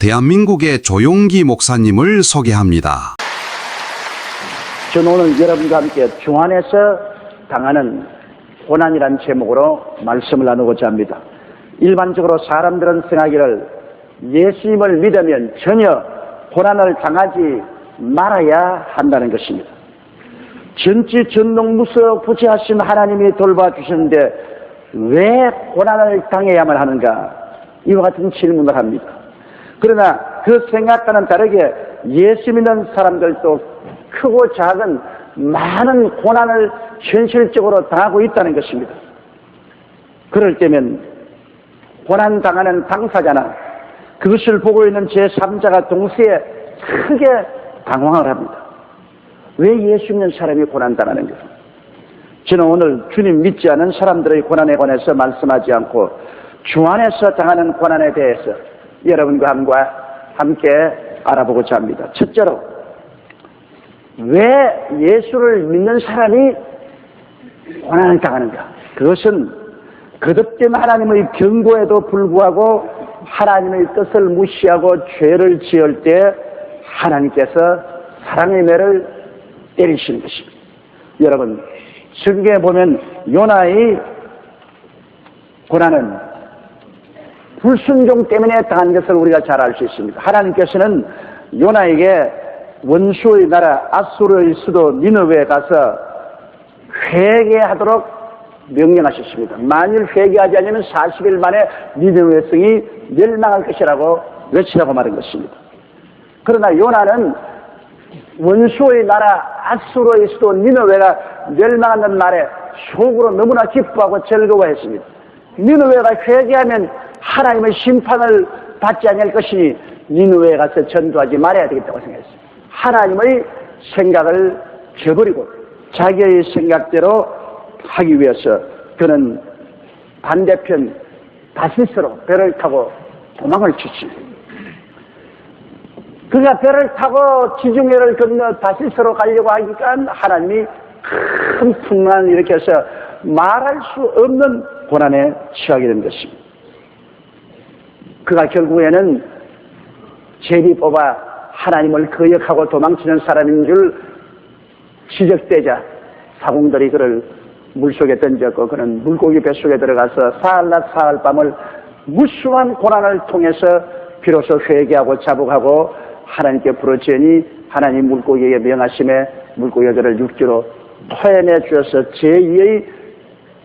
대한민국의 조용기 목사님을 소개합니다. 저는 오늘 여러분과 함께 주 안에서 당하는 고난이라는 제목으로 말씀을 나누고자 합니다. 일반적으로 사람들은 생각하기를 예수님을 믿으면 전혀 고난을 당하지 말아야 한다는 것입니다. 전지전능무서부지하신 하나님이 돌봐주시는데 왜 고난을 당해야만 하는가? 이와 같은 질문을 합니다. 그러나 그 생각과는 다르게 예수 믿는 사람들도 크고 작은 많은 고난을 현실적으로 당하고 있다는 것입니다. 그럴 때면 고난당하는 당사자나 그것을 보고 있는 제3자가 동시에 크게 당황을 합니다. 왜 예수 믿는 사람이 고난당하는가? 저는 오늘 주님 믿지 않은 사람들의 고난에 관해서 말씀하지 않고 주 안에서 당하는 고난에 대해서 여러분과 함께 알아보고자 합니다. 첫째로, 왜 예수를 믿는 사람이 고난을 당하는가? 그것은 거듭된 하나님의 경고에도 불구하고 하나님의 뜻을 무시하고 죄를 지을 때 하나님께서 사랑의 매를 때리시는 것입니다. 여러분, 성경에 보면 요나의 고난은 불순종 때문에 당한 것을 우리가 잘 알 수 있습니다. 하나님께서는 요나에게 원수의 나라 아수르의 수도 니느웨에 가서 회개하도록 명령하셨습니다. 만일 회개하지 않으면 40일 만에 니느웨 성이 멸망할 것이라고 외치라고 말한 것입니다. 그러나 요나는 원수의 나라 아수르의 수도 니느웨가 멸망하는 날에 속으로 너무나 기뻐하고 즐거워했습니다. 니느웨가 회개하면 하나님의 심판을 받지 않을 것이니 니느웨에 가서 전도하지 말아야 되겠다고 생각했습니다. 하나님의 생각을 저버리고 자기의 생각대로 하기 위해서 그는 반대편 다시스로 배를 타고 도망을 쳤습니다. 그가 배를 타고 지중해를 건너 다시스로 가려고 하니까 하나님이 큰 풍랑을 일으켜서 말할 수 없는 고난에 처하게 된 것입니다. 그가 결국에는 제비 뽑아 하나님을 거역하고 도망치는 사람인 줄 지적되자 사공들이 그를 물속에 던졌고 그는 물고기 뱃속에 들어가서 사흘낮 사흘밤을 무수한 고난을 통해서 비로소 회개하고 자복하고 하나님께 부르짖으니 하나님 물고기에게 명하심에 물고기가 그를 육지로 토해내 주어서 제2의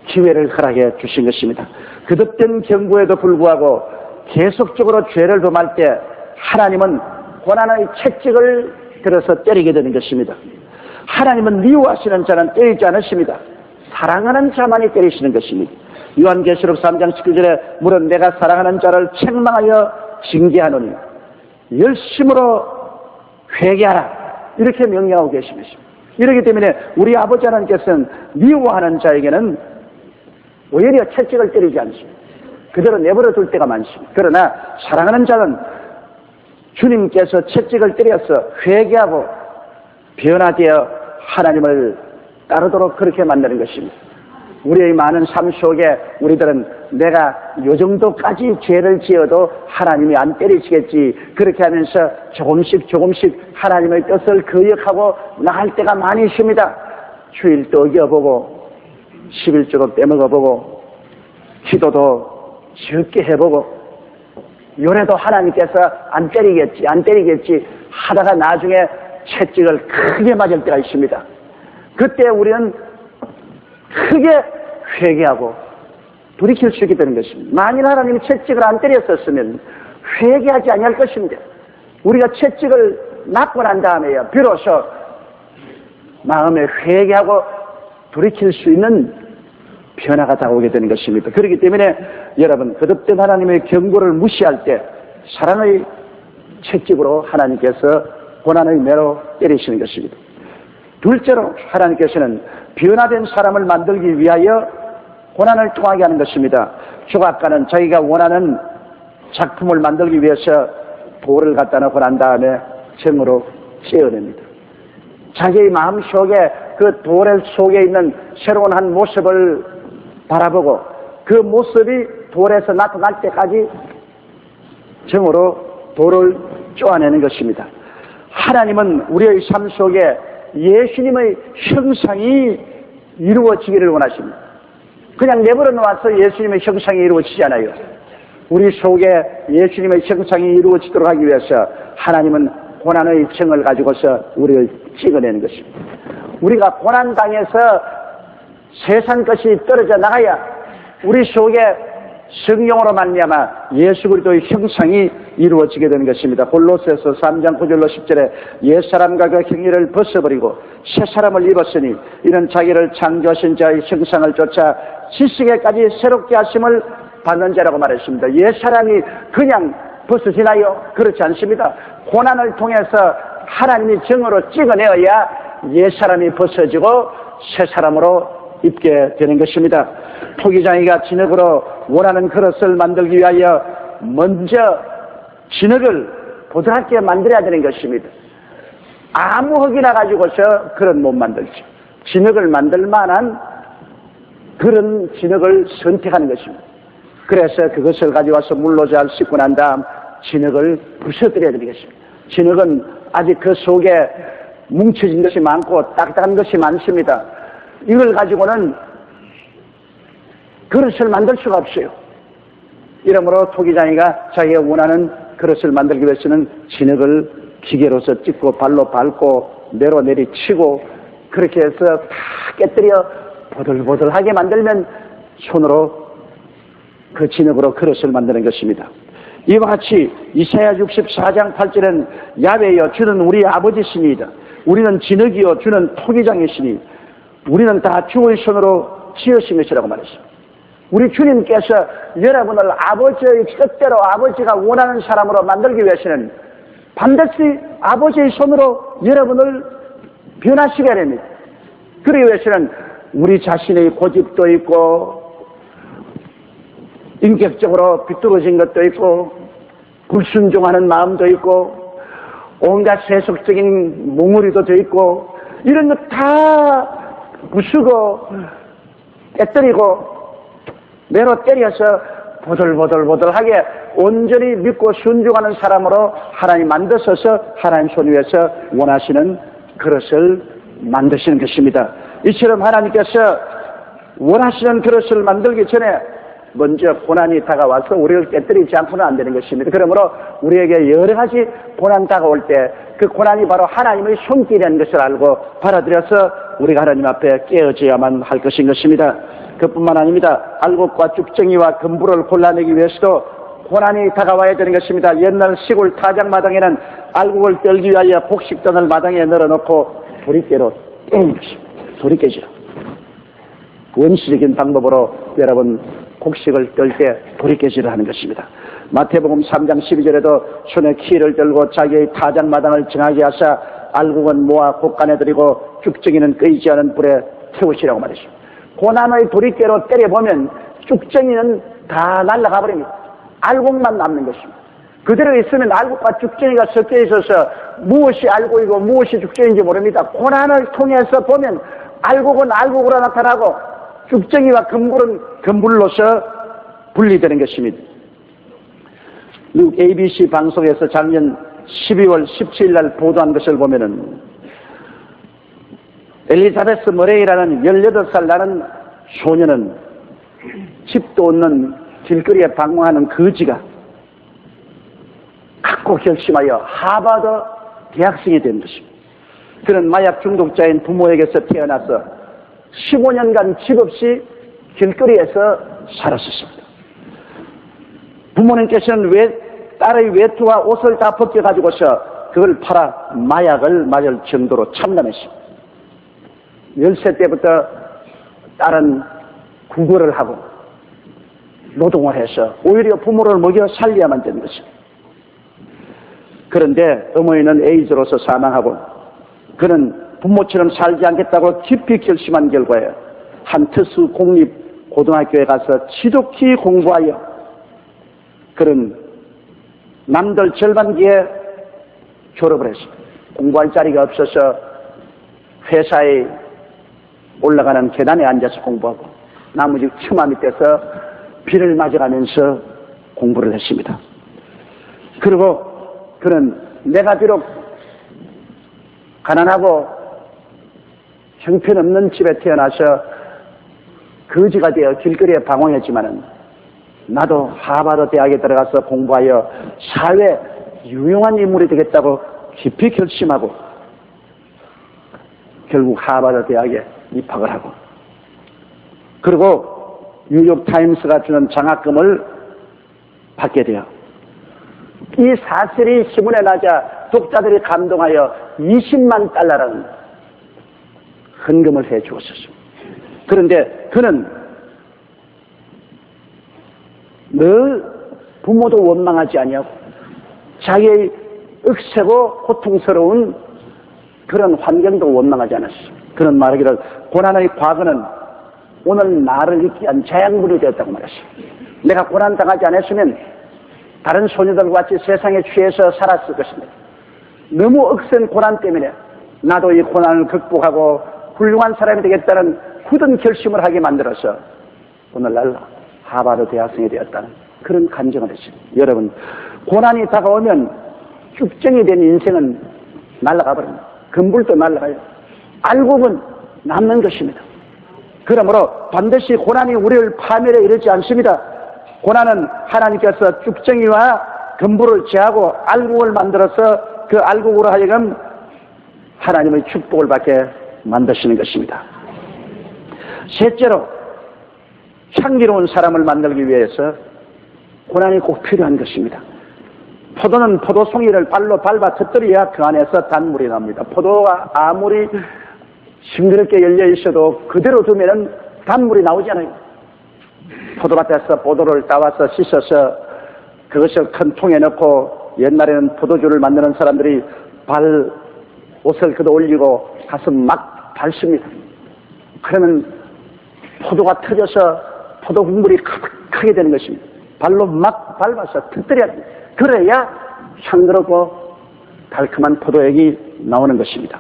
기회를 허락해 주신 것입니다. 거듭된 경고에도 불구하고 계속적으로 죄를 범할 때 하나님은 고난의 채찍을 들어서 때리게 되는 것입니다. 하나님은 미워하시는 자는 때리지 않으십니다. 사랑하는 자만이 때리시는 것입니다. 요한계시록 3장 19절에 물은 내가 사랑하는 자를 책망하여 징계하노니 열심으로 회개하라 이렇게 명령하고 계십니다. 이렇기 때문에 우리 아버지 하나님께서는 미워하는 자에게는 오히려 채찍을 때리지 않습니다. 그대로 내버려 둘 때가 많습니다. 그러나 사랑하는 자는 주님께서 채찍을 때려서 회개하고 변화되어 하나님을 따르도록 그렇게 만드는 것입니다. 우리의 많은 삶 속에 우리들은 내가 요 정도까지 죄를 지어도 하나님이 안 때리시겠지 그렇게 하면서 조금씩 하나님의 뜻을 거역하고 나갈 때가 많이 있습니다. 주일도 어겨보고 11조도 빼먹어보고 기도도 적게 해보고 요래도 하나님께서 안 때리겠지 하다가 나중에 채찍을 크게 맞을 때가 있습니다. 그때 우리는 크게 회개하고 돌이킬 수 있게 되는 것입니다. 만일 하나님이 채찍을 안 때렸었으면 회개하지 아니할 것입니다. 우리가 채찍을 맞고 난 다음에야 비로소 마음에 회개하고 돌이킬 수 있는 변화가 다가오게 되는 것입니다. 그렇기 때문에 여러분 거듭된 하나님의 경고를 무시할 때 사랑의 채찍으로 하나님께서 고난의 매로 때리시는 것입니다. 둘째로 하나님께서는 변화된 사람을 만들기 위하여 고난을 통하게 하는 것입니다. 조각가는 자기가 원하는 작품을 만들기 위해서 돌을 갖다 놓고 난 다음에 정으로 떼어냅니다. 자기의 마음속에 그 돌 속에 있는 새로운 한 모습을 바라보고 그 모습이 돌에서 나타날 때까지 정으로 돌을 쪼아내는 것입니다. 하나님은 우리의 삶 속에 예수님의 형상이 이루어지기를 원하십니다. 그냥 내버려 놓아서 예수님의 형상이 이루어지지 않아요. 우리 속에 예수님의 형상이 이루어지도록 하기 위해서 하나님은 고난의 정을 가지고서 우리를 찍어내는 것입니다. 우리가 고난당해서 세상 것이 떨어져 나가야 우리 속에 성령으로 말미암아 예수 그리스도의 형상이 이루어지게 되는 것입니다. 골로새서 3장 9절로 10절에 옛사람과 그 행위를 벗어버리고 새사람을 입었으니 이는 자기를 창조하신 자의 형상을 쫓아 지식에까지 새롭게 하심을 받는 자라고 말했습니다. 옛사람이 그냥 벗어지나요? 그렇지 않습니다. 고난을 통해서 하나님이 정으로 찍어내어야 옛사람이 벗어지고 새사람으로 입게 되는 것입니다. 토기장이가 진흙으로 원하는 그릇을 만들기 위하여 먼저 진흙을 부드럽게 만들어야 되는 것입니다. 아무 흙이나 가지고서 그릇 못 만들죠. 진흙을 만들 만한 그런 진흙을 선택하는 것입니다. 그래서 그것을 가져와서 물로 잘 씻고 난 다음 진흙을 부숴드려야 되는 것입니다. 진흙은 아직 그 속에 뭉쳐진 것이 많고 딱딱한 것이 많습니다. 이걸 가지고는 그릇을 만들 수가 없어요. 이러므로 토기장이가 자기가 원하는 그릇을 만들기 위해서는 진흙을 기계로서 찍고 발로 밟고 내로 내리치고 그렇게 해서 다 깨뜨려 보들보들하게 만들면 손으로 그 진흙으로 그릇을 만드는 것입니다. 이와 같이 이사야 64장 8절은 야훼여 주는 우리 아버지시니이다. 우리는 진흙이요 주는 토기장이시니 우리는 다 주의 손으로 지으신 것이라고 말했습니다. 우리 주님께서 여러분을 아버지의 뜻대로 아버지가 원하는 사람으로 만들기 위해서는 반드시 아버지의 손으로 여러분을 변화시켜야 됩니다. 그러기 위해서는 우리 자신의 고집도 있고 인격적으로 비뚤어진 것도 있고 불순종하는 마음도 있고 온갖 세속적인 몽우리도 돼 있고 이런 것 다 부수고 깨뜨리고 내로 때려서 보들보들하게 온전히 믿고 순종하는 사람으로 하나님 만드셔서 하나님 손 위에서 원하시는 그릇을 만드시는 것입니다. 이처럼 하나님께서 원하시는 그릇을 만들기 전에 먼저 고난이 다가와서 우리를 깨뜨리지 않고는 안 되는 것입니다. 그러므로 우리에게 여러 가지 고난 다가올 때 그 고난이 바로 하나님의 손길이라는 것을 알고 받아들여서 우리가 하나님 앞에 깨어져야만 할 것인 것입니다. 그뿐만 아닙니다. 알곡과 쭉정이와 금부를 골라내기 위해서도 고난이 다가와야 되는 것입니다. 옛날 시골 타작마당에는 알곡을 떨기 위하여 곡식등을 마당에 널어놓고 도리깨로 떼는 것입니다. 도리깨지로. 원시적인 방법으로 여러분 곡식을 뜰 때 도리깨질을 하는 것입니다. 마태복음 3장 12절에도 손에 키를 들고 자기의 타작마당을 정하게 하사 알곡은 모아 곡간에 들이고 쭉정이는 끄이지 않은 불에 태우시라고 말했습니다. 고난의 도리깨로 때려보면 쭉정이는 다 날아가 버립니다. 알곡만 남는 것입니다. 그대로 있으면 알곡과 쭉정이가 섞여 있어서 무엇이 알곡이고 무엇이 쭉정인지 모릅니다. 고난을 통해서 보면 알곡은 알곡으로 나타나고 쭉정이와 금불은 금불로서 분리되는 것입니다. ABC 방송에서 작년 12월 17일 날 보도한 것을 보면은 엘리자베스 머레이라는 18살 나는 소녀는 집도 없는 길거리에 방황하는 거지가 갖고 결심하여 하버드 대학생이 된 것입니다. 그는 마약 중독자인 부모에게서 태어나서 15년간 집 없이 길거리에서 살았었습니다. 부모님께서는 딸의 외투와 옷을 다 벗겨가지고서 그걸 팔아 마약을 맞을 정도로 참담했습니다. 10세 때부터 딸은 구걸을 하고 노동을 해서 오히려 부모를 먹여 살려야만 되는 것입니다. 그런데 어머니는 에이즈로서 사망하고 그는 부모처럼 살지 않겠다고 깊이 결심한 결과에 한 특수 공립 고등학교에 가서 지독히 공부하여 그는 남들 절반기에 졸업을 했습니다. 공부할 자리가 없어서 회사에 올라가는 계단에 앉아서 공부하고 나무집 처마 밑에서 비를 맞아가면서 공부를 했습니다. 그리고 그는 내가 비록 가난하고 형편없는 집에 태어나서 거지가 되어 길거리에 방황했지만은 나도 하버드 대학에 들어가서 공부하여 사회에 유용한 인물이 되겠다고 깊이 결심하고 결국 하버드 대학에 입학을 하고 그리고 뉴욕 타임스가 주는 장학금을 받게 돼요. 이 사실이 신문에 나자 독자들이 감동하여 20만 달러라는 헌금을 해 주었었습니다. 그런데 그는 늘 부모도 원망하지 아니하고 자기의 억세고 고통스러운 그런 환경도 원망하지 않았습니다. 그는 말하기를 고난의 과거는 오늘 나를 잊기 위한 재앙물이 되었다고 말했습니다. 내가 고난당하지 않았으면 다른 소녀들과 같이 세상에 취해서 살았을 것입니다. 너무 억센 고난 때문에 나도 이 고난을 극복하고 훌륭한 사람이 되겠다는 굳은 결심을 하게 만들어서 오늘날 하버드 대학생이 되었다는 그런 간증을 했습니다. 여러분, 고난이 다가오면 쭉정이 된 인생은 날아가 버립니다. 금불도 날아가요. 알고는 남는 것입니다. 그러므로 반드시 고난이 우리를 파멸에 이르지 않습니다. 고난은 하나님께서 쭉정이와 금불을 제하고 알곡을 만들어서 그 알곡으로 하여금 하나님의 축복을 받게 만드시는 것입니다. 셋째로 향기로운 사람을 만들기 위해서 고난이 꼭 필요한 것입니다. 포도는 포도송이를 발로 밟아 터뜨려야 그 안에서 단물이 납니다. 포도가 아무리 싱그럽게 열려 있어도 그대로 두면은 단물이 나오잖아요. 포도밭에서 포도를 따와서 씻어서 그것을 큰 통에 넣고 옛날에는 포도주를 만드는 사람들이 옷을 걷어 올리고 가서 막 밟습니다. 그러면 포도가 터져서 포도 국물이 가득하게 되는 것입니다. 발로 막 밟아서 터뜨려야 됩니다. 그래야 향그럽고 달콤한 포도액이 나오는 것입니다.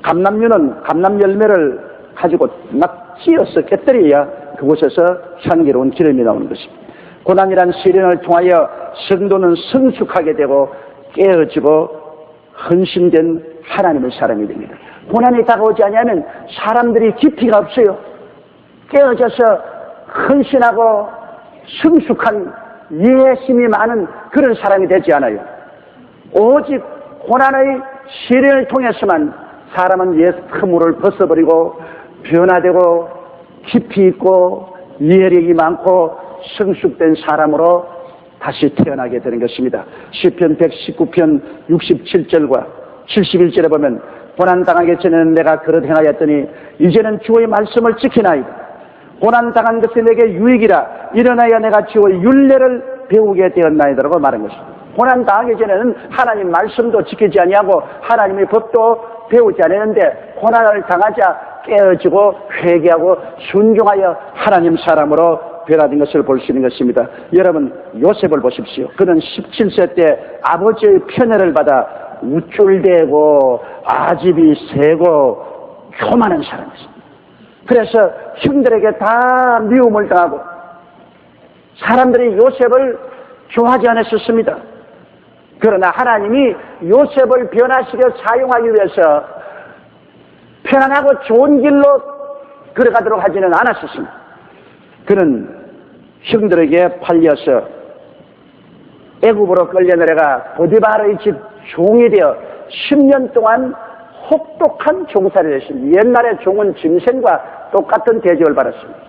감람류는 감람 열매를 가지고 막 찧어서 깨뜨려야 그곳에서 향기로운 기름이 나오는 것입니다. 고난이란 시련을 통하여 성도는 성숙하게 되고 깨어지고 헌신된 하나님의 사람이 됩니다. 고난이 다가오지 않으면 사람들이 깊이가 없어요. 깨어져서 헌신하고 성숙한 이해심이 많은 그런 사람이 되지 않아요. 오직 고난의 시련을 통해서만 사람은 옛 허물을 벗어버리고 변화되고 깊이 있고 이해력이 많고 성숙된 사람으로 다시 태어나게 되는 것입니다. 시편 119편 67절과 71절에 보면 고난당하기 전에는 내가 그릇 행하였더니 이제는 주의 말씀을 지키나이다. 고난당한 것이 내게 유익이라 일어나야 내가 주의 율례를 배우게 되었나이다라고 말한 것입니다. 고난당하기 전에는 하나님 말씀도 지키지 아니하고 하나님의 법도 배우지 않았는데 고난을 당하자 깨어지고 회개하고 순종하여 하나님 사람으로 변화된 것을 볼 수 있는 것입니다. 여러분, 요셉을 보십시오. 그는 17세 때 아버지의 편애를 받아 우쭐대고 아집이 세고 교만한 사람이었습니다. 그래서 형들에게 다 미움을 당하고 사람들이 요셉을 좋아하지 않았었습니다. 그러나 하나님이 요셉을 변화시켜 사용하기 위해서 편안하고 좋은 길로 걸어가도록 하지는 않았었습니다. 그는 형들에게 팔려서 애굽으로 끌려 내려가 보디바르의 집 종이 되어 10년 동안 혹독한 종살이를 했습니다. 옛날에 종은 짐승과 똑같은 대접을 받았습니다.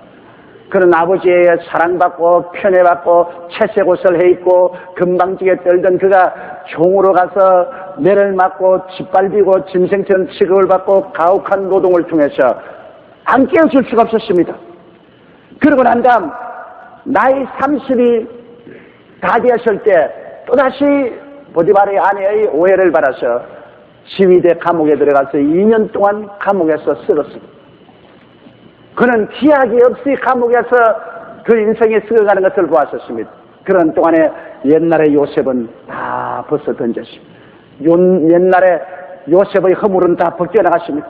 그는 아버지의 사랑받고 편애받고 채색 옷을 해입고 금방지게 떨던 그가 종으로 가서 매를 맞고 짓밟히고 짐승처럼 취급을 받고 가혹한 노동을 통해서 안 깨워줄 수가 없었습니다. 그러고 난 다음 나이 30이 다 되었을 때 또다시 보디바르의 아내의 오해를 받아서 지휘대 감옥에 들어가서 2년 동안 감옥에서 썩었습니다. 그는 기약이 없이 감옥에서 그 인생이 썩어가는 것을 보았었습니다. 그런 동안에 옛날의 요셉은 다 벗어 던졌습니다. 옛날에 요셉의 허물은 다 벗겨나갔습니다.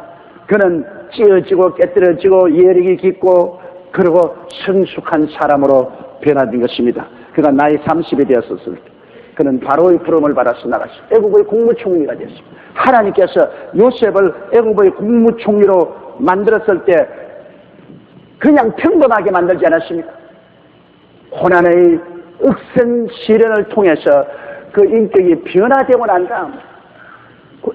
그는 찌어지고 깨뜨려지고 예력이 깊고 그리고 성숙한 사람으로 변화된 것입니다. 그가 나이 30이 되었었을 때 그는 바로의 부름을 받아서 나갔어요. 애국의 국무총리가 됐습니다. 하나님께서 요셉을 애국의 국무총리로 만들었을 때 그냥 평범하게 만들지 않았습니까? 고난의 억센 시련을 통해서 그 인격이 변화되고 난 다음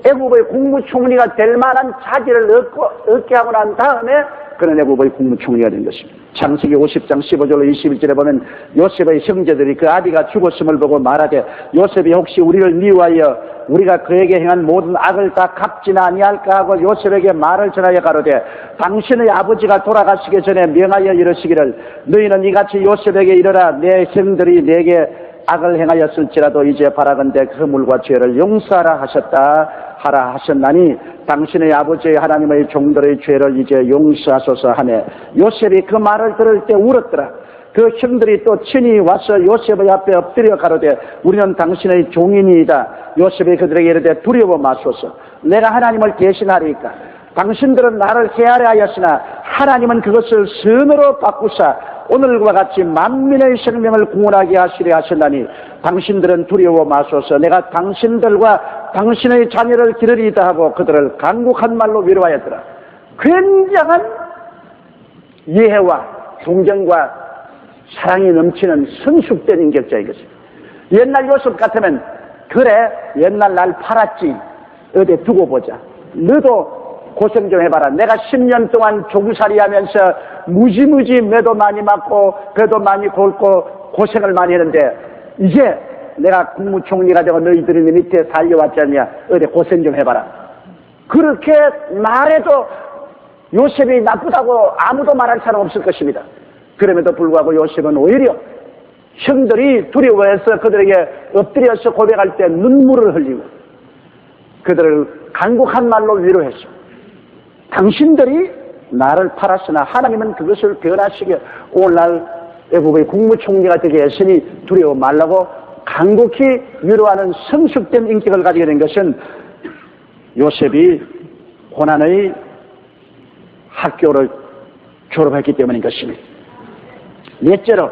애국의 국무총리가 될 만한 자질을 얻게 하고 난 다음에 그는 애국의 국무총리가 된 것입니다. 창세기 50장 15절로 21절에 보면 요셉의 형제들이 그 아비가 죽었음을 보고 말하되 요셉이 혹시 우리를 미워하여 우리가 그에게 행한 모든 악을 다 갚지나 아니할까 하고 요셉에게 말을 전하여 가로되 당신의 아버지가 돌아가시기 전에 명하여 이르시기를 너희는 이같이 요셉에게 이르라 내 형들이 내게 악을 행하였을지라도 이제 바라건대 그 물과 죄를 용서하라 하라 하셨나니 당신의 아버지의 하나님의 종들의 죄를 이제 용서하소서 하매 요셉이 그 말을 들을 때 울었더라. 그 형들이 또 친히 와서 요셉의 앞에 엎드려 가로되 우리는 당신의 종이니이다. 요셉이 그들에게 이르되 두려워 마소서. 내가 하나님을 대신하리이까. 당신들은 나를 해하려 하였으나 하나님은 그것을 선으로 바꾸사 오늘과 같이 만민의 생명을 구원하게 하시려 하셨나니 당신들은 두려워 마소서. 내가 당신들과 당신의 자녀를 기르리이다 하고 그들을 간곡한 말로 위로하였더라. 굉장한 이해와 존경과 사랑이 넘치는 성숙된 인격자인 것입니다. 옛날 요셉 같으면 그래 옛날 날 팔았지 어디 두고 보자. 너도 고생 좀 해봐라. 내가 10년 동안 조구살이 하면서 무지무지 매도 많이 맞고 배도 많이 곪고 고생을 많이 했는데 이제 내가 국무총리가 되고 너희들이 내 밑에 달려왔지 않냐. 어디 고생 좀 해봐라. 그렇게 말해도 요셉이 나쁘다고 아무도 말할 사람 없을 것입니다. 그럼에도 불구하고 요셉은 오히려 형들이 두려워해서 그들에게 엎드려서 고백할 때 눈물을 흘리고 그들을 간곡한 말로 위로했습니다. 당신들이 나를 팔았으나 하나님은 그것을 변화시켜 오늘날 애국의 국무총리가 되게 했으니 두려워 말라고 간곡히 위로하는 성숙된 인격을 가지게 된 것은 요셉이 고난의 학교를 졸업했기 때문인 것입니다. 넷째로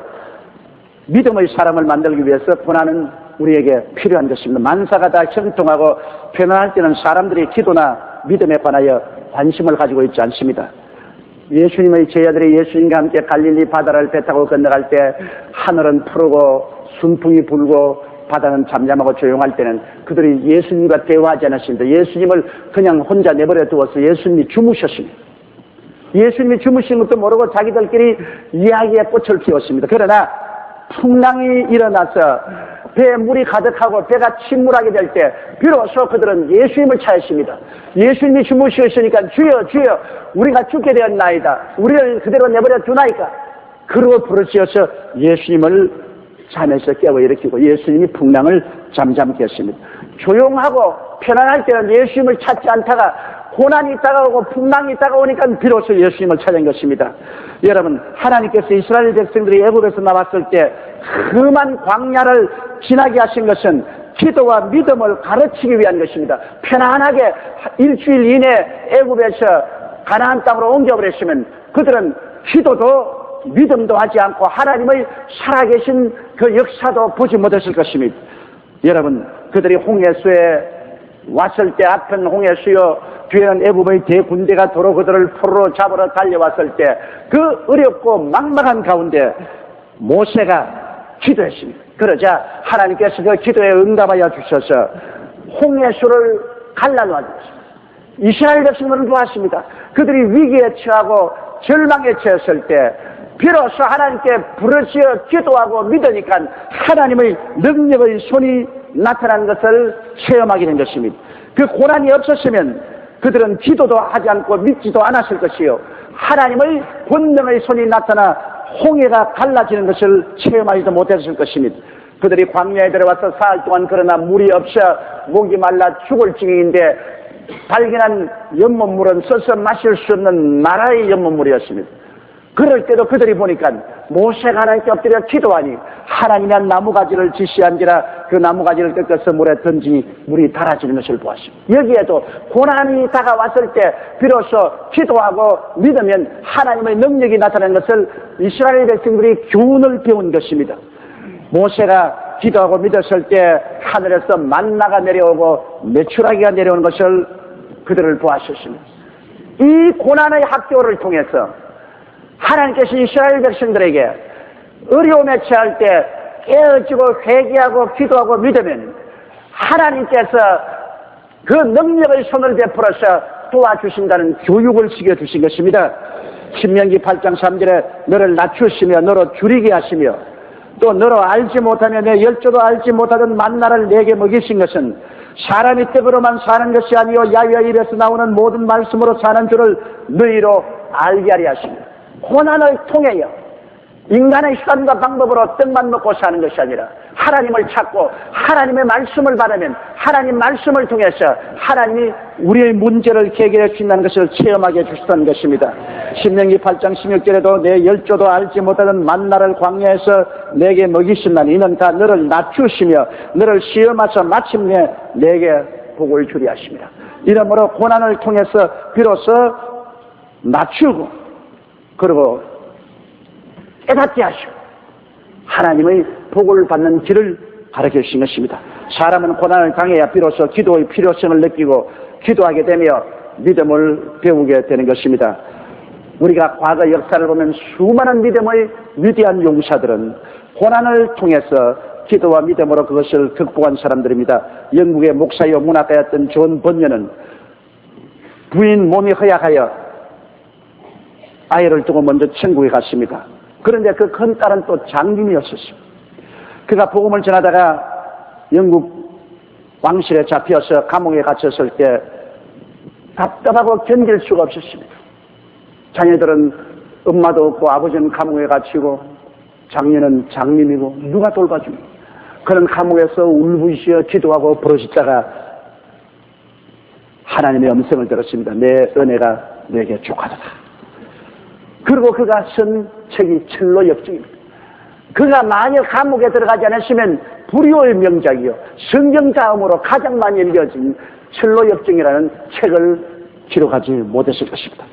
믿음의 사람을 만들기 위해서 고난은 우리에게 필요한 것입니다. 만사가 다 형통하고 편안할 때는 사람들이 기도나 믿음에 관하여 관심을 가지고 있지 않습니다. 예수님의 제자들이 예수님과 함께 갈릴리 바다를 배 타고 건너갈 때 하늘은 푸르고 순풍이 불고 바다는 잠잠하고 조용할 때는 그들이 예수님과 대화하지 않았습니다. 예수님을 그냥 혼자 내버려 두어서 예수님이 주무셨습니다. 예수님이 주무신 것도 모르고 자기들끼리 이야기에 꽃을 피웠습니다. 그러나 풍랑이 일어나서 배에 물이 가득하고 배가 침몰하게 될 때 비로소 그들은 예수님을 찾았습니다. 예수님이 주무셨으니까 주여 주여 우리가 죽게 되었나이다. 우리를 그대로 내버려 두나이까. 그러고 부르짖어서 예수님을 잠에서 깨워 일으키고 예수님이 풍랑을 잠잠케 했습니다. 조용하고 편안할 때는 예수님을 찾지 않다가 고난이 다가오고 풍랑이 다가오니까 비로소 예수님을 찾은 것입니다. 여러분, 하나님께서 이스라엘 백성들이 애굽에서 나왔을 때 험한 광야를 지나게 하신 것은 기도와 믿음을 가르치기 위한 것입니다. 편안하게 일주일 이내 애굽에서 가나안 땅으로 옮겨버렸으면 그들은 기도도 믿음도 하지 않고 하나님의 살아계신 그 역사도 보지 못했을 것입니다. 여러분, 그들이 홍해수에 왔을 때 앞은 홍해수요 뒤에는 애굽의 대군대가 도로 그들을 포로로 잡으러 달려왔을 때 그 어렵고 막막한 가운데 모세가 기도했습니다. 그러자 하나님께서 그 기도에 응답하여 주셔서 홍해수를 갈라놓아 주셨습니다. 이스라엘 백성들은 도왔습니다. 그들이 위기에 처하고 절망에 처했을 때 비로소 하나님께 부르짖어 기도하고 믿으니까 하나님의 능력의 손이 나타난 것을 체험하게 된 것입니다. 그 고난이 없었으면 그들은 기도도 하지 않고 믿지도 않았을 것이요 하나님의 권능의 손이 나타나 홍해가 갈라지는 것을 체험하지도 못했을 것입니다. 그들이 광야에 들어와서 사흘 동안 그러나 물이 없어 목이 말라 죽을 지경인데 발견한 연못물은 써서 마실 수 없는 마라의 연못물이었습니다. 그럴 때도 그들이 보니까 모세가 하나님께 엎드려 기도하니 하나님이 한 나무가지를 지시한지라 그 나무가지를 꺾어서 물에 던지니 물이 달아지는 것을 보았습니다. 여기에도 고난이 다가왔을 때 비로소 기도하고 믿으면 하나님의 능력이 나타나는 것을 이스라엘 백성들이 교훈을 배운 것입니다. 모세가 기도하고 믿었을 때 하늘에서 만나가 내려오고 메추라기가 내려오는 것을 그들을 보았었습니다. 이 고난의 학교를 통해서 하나님께서 이스라엘 백성들에게 어려움에 처할 때 깨어지고 회개하고 기도하고 믿으면 하나님께서 그 능력의 손을 베풀어서 도와주신다는 교육을 시켜주신 것입니다. 신명기 8장 3절에 너를 낮추시며 너로 줄이게 하시며 또 너로 알지 못하며 내 열조도 알지 못하던 만나를 내게 먹이신 것은 사람이 떡으로만 사는 것이 아니요 야훼의 입에서 나오는 모든 말씀으로 사는 줄을 너희로 알게 하리 하십니다. 고난을 통해요. 인간의 수단과 방법으로 떡만 먹고 사는 것이 아니라 하나님을 찾고 하나님의 말씀을 받으면 하나님 말씀을 통해서 하나님이 우리의 문제를 해결해 주신다는 것을 체험하게 해주셨다는 것입니다. 신명기 8장 16절에도 내 열조도 알지 못하던 만나를 광야에서 내게 먹이신다니 이는 다 너를 낮추시며 너를 시험하사 마침내 내게 복을 주리 하십니다. 이러므로 고난을 통해서 비로소 낮추고 그리고 깨닫게 하시고 하나님의 복을 받는 길을 가르쳐 주신 것입니다. 사람은 고난을 당해야 비로소 기도의 필요성을 느끼고 기도하게 되며 믿음을 배우게 되는 것입니다. 우리가 과거 역사를 보면 수많은 믿음의 위대한 용사들은 고난을 통해서 기도와 믿음으로 그것을 극복한 사람들입니다. 영국의 목사요 문학가였던 존 번연은 부인 몸이 허약하여 아이를 두고 먼저 천국에 갔습니다. 그런데 그 큰 딸은 또 장님이었었습니다. 그가 복음을 전하다가 영국 왕실에 잡혀서 감옥에 갇혔을 때 답답하고 견딜 수가 없었습니다. 자녀들은 엄마도 없고 아버지는 감옥에 갇히고 장녀는 장님이고 누가 돌봐줍니까? 그는 감옥에서 울부짖어 기도하고 부르짖다가 하나님의 음성을 들었습니다. 내 은혜가 내게 족하도다. 그리고 그가 쓴 책이 철로역정입니다. 그가 만약 감옥에 들어가지 않았으면 불효의 명작이요 성경 다음으로 가장 많이 읽혀진 철로역정이라는 책을 기록하지 못했을 것입니다.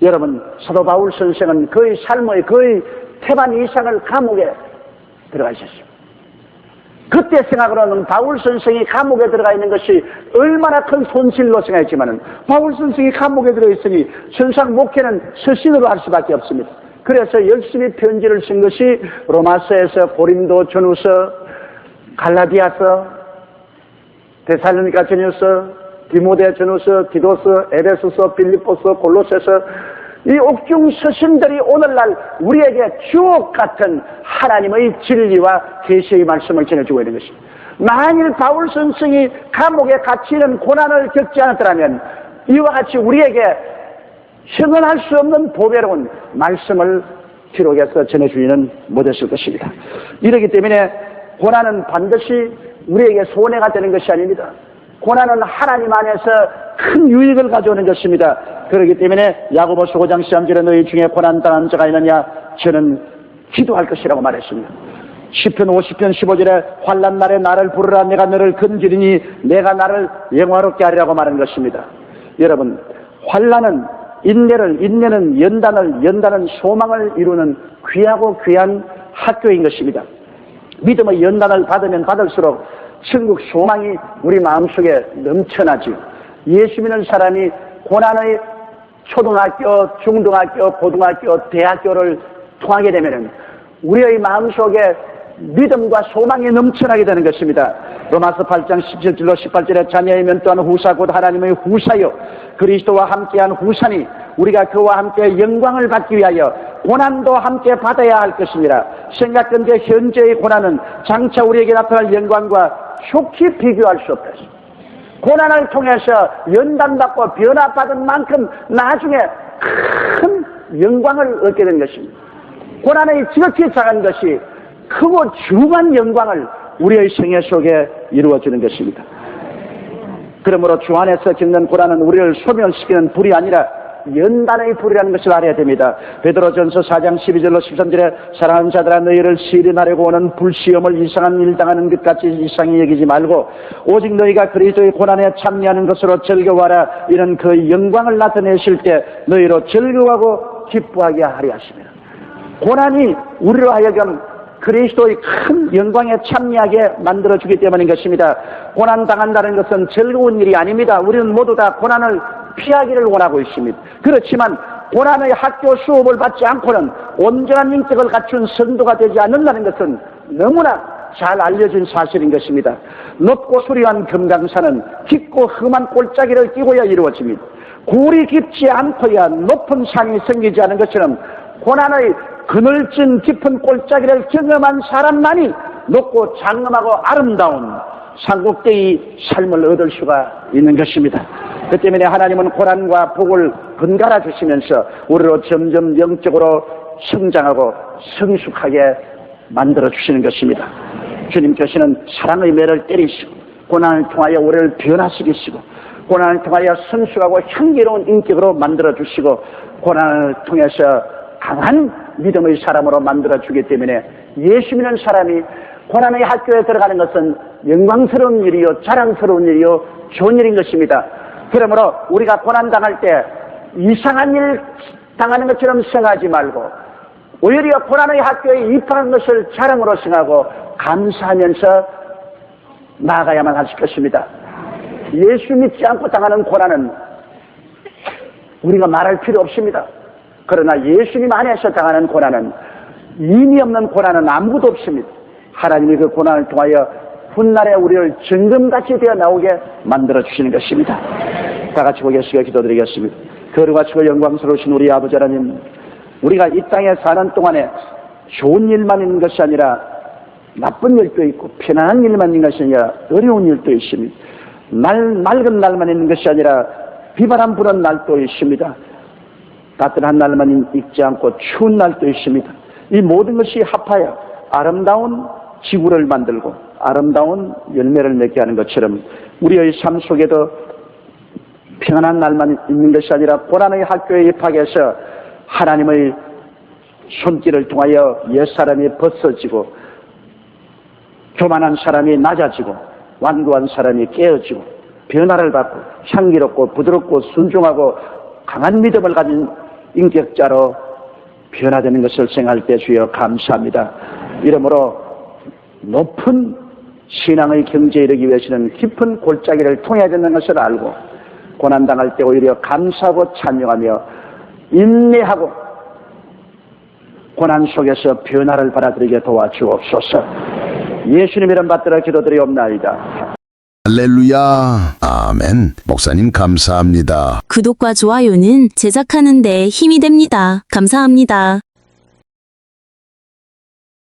여러분, 사도 바울 선생은 그의 삶의 거의 태반 이상을 감옥에 들어가 있었습니다. 그때 생각으로는 바울 선생이 감옥에 들어가 있는 것이 얼마나 큰 손실로 생각했지만은 바울 선생이 감옥에 들어 있으니 선상 목회는 서신으로 할 수밖에 없습니다. 그래서 열심히 편지를 쓴 것이 로마서에서 고린도 전후서, 갈라디아서, 데살로니가 전후서, 디모데 전후서, 디도서, 에베소서, 빌립보서, 골로새서 이 옥중 서신들이 오늘날 우리에게 주옥 같은 하나님의 진리와 계시의 말씀을 전해주고 있는 것입니다. 만일 바울 선생이 감옥에 갇히는 고난을 겪지 않았더라면 이와 같이 우리에게 형언할 수 없는 보배로운 말씀을 기록해서 전해주지는 못했을 것입니다. 이렇기 때문에 고난은 반드시 우리에게 손해가 되는 것이 아닙니다. 고난은 하나님 안에서 큰 유익을 가져오는 것입니다. 그렇기 때문에 야고보서 5장 13절에 너희 중에 고난당한 자가 있느냐 저는 기도할 것이라고 말했습니다. 시편 50편 15절에 환난 날에 나를 부르라 내가 너를 건지리니 내가 나를 영화롭게 하리라고 말한 것입니다. 여러분, 환난은 인내는 연단은 소망을 이루는 귀하고 귀한 학교인 것입니다. 믿음의 연단을 받으면 받을수록 천국 소망이 우리 마음속에 넘쳐나지요. 예수 믿는 사람이 고난의 초등학교, 중등학교, 고등학교, 대학교를 통하게 되면 우리의 마음속에 믿음과 소망이 넘쳐나게 되는 것입니다. 로마서 8장 17절로 18절에 자녀이면 또한 후사 곧 하나님의 후사요 그리스도와 함께한 후사니 우리가 그와 함께 영광을 받기 위하여 고난도 함께 받아야 할 것입니다. 생각건대 현재의 고난은 장차 우리에게 나타날 영광과 좋게 비교할 수 없다. 고난을 통해서 연단받고 변화받은 만큼 나중에 큰 영광을 얻게 되는 것입니다. 고난의 지극히 작은 것이 크고 중한 영광을 우리의 생애 속에 이루어지는 것입니다. 그러므로 주 안에서 겪는 고난은 우리를 소멸시키는 불이 아니라 연단의 불이라는 것을 알아야 됩니다. 베드로전서 4장 12절로 13절에 사랑하는 자들아 너희를 시련하려고 오는 불시험을 이상한 일 당하는 것 같이 이상히 여기지 말고 오직 너희가 그리스도의 고난에 참여하는 것으로 즐거워하라. 이는 그 영광을 나타내실 때 너희로 즐거워하고 기뻐하게 하리 하십니다. 고난이 우리로 하여금 그리스도의 큰 영광에 참여하게 만들어주기 때문인 것입니다. 고난당한다는 것은 즐거운 일이 아닙니다. 우리는 모두 다 고난을 피하기를 원하고 있습니다. 그렇지만 고난의 학교 수업을 받지 않고는 온전한 인격을 갖춘 성도가 되지 않는다는 것은 너무나 잘 알려진 사실인 것입니다. 높고 수려한 금강산은 깊고 험한 골짜기를 끼고야 이루어집니다. 굴이 깊지 않고야 높은 산이 생기지 않은 것처럼 고난의 그늘진 깊은 골짜기를 경험한 사람만이 높고 장엄하고 아름다운 상국대의 삶을 얻을 수가 있는 것입니다. 그 때문에 하나님은 고난과 복을 번갈아 주시면서 우리로 점점 영적으로 성장하고 성숙하게 만들어 주시는 것입니다. 주님께서는 사랑의 매를 때리시고 고난을 통하여 우리를 변화시키시고 고난을 통하여 성숙하고 향기로운 인격으로 만들어 주시고 고난을 통해서 강한 믿음의 사람으로 만들어 주기 때문에 예수 믿는 사람이 고난의 학교에 들어가는 것은 영광스러운 일이요 자랑스러운 일이요 좋은 일인 것입니다. 그러므로 우리가 고난당할 때 이상한 일 당하는 것처럼 생각하지 말고 오히려 고난의 학교에 입학한 것을 자랑으로 생각하고 감사하면서 나아가야만 할 것입니다. 예수 믿지 않고 당하는 고난은 우리가 말할 필요 없습니다. 그러나 예수님 안에서 당하는 고난은 의미 없는 고난은 아무것도 없습니다. 하나님이 그 고난을 통하여 훗날에 우리를 정금같이 되어 나오게 만들어 주시는 것입니다. 다 같이 보겠습니다. 기도드리겠습니다. 거룩하시고 영광스러우신 우리 아버지 하나님, 우리가 이 땅에 사는 동안에 좋은 일만 있는 것이 아니라 나쁜 일도 있고 편안한 일만 있는 것이 아니라 어려운 일도 있습니다. 맑은 날만 있는 것이 아니라 비바람 부는 날도 있습니다. 따뜻한 날만 있지 않고 추운 날도 있습니다. 이 모든 것이 합하여 아름다운 지구를 만들고 아름다운 열매를 맺게 하는 것처럼 우리의 삶 속에도 평안한 날만 있는 것이 아니라 고난의 학교에 입학해서 하나님의 손길을 통하여 옛사람이 벗어지고 교만한 사람이 낮아지고 완고한 사람이 깨어지고 변화를 받고 향기롭고 부드럽고 순종하고 강한 믿음을 가진 인격자로 변화되는 것을 생각할 때 주여 감사합니다. 이러므로 높은 신앙의 경지에 이르기 위해서는 깊은 골짜기를 통해야 되는 것을 알고 고난당할 때 오히려 감사하고 찬양하며 인내하고 고난 속에서 변화를 받아들이게 도와주옵소서. 예수님 이름 받들어 기도드리옵나이다. 할렐루야. 아멘. 목사님 감사합니다. 구독과 좋아요는 제작하는 데 힘이 됩니다. 감사합니다.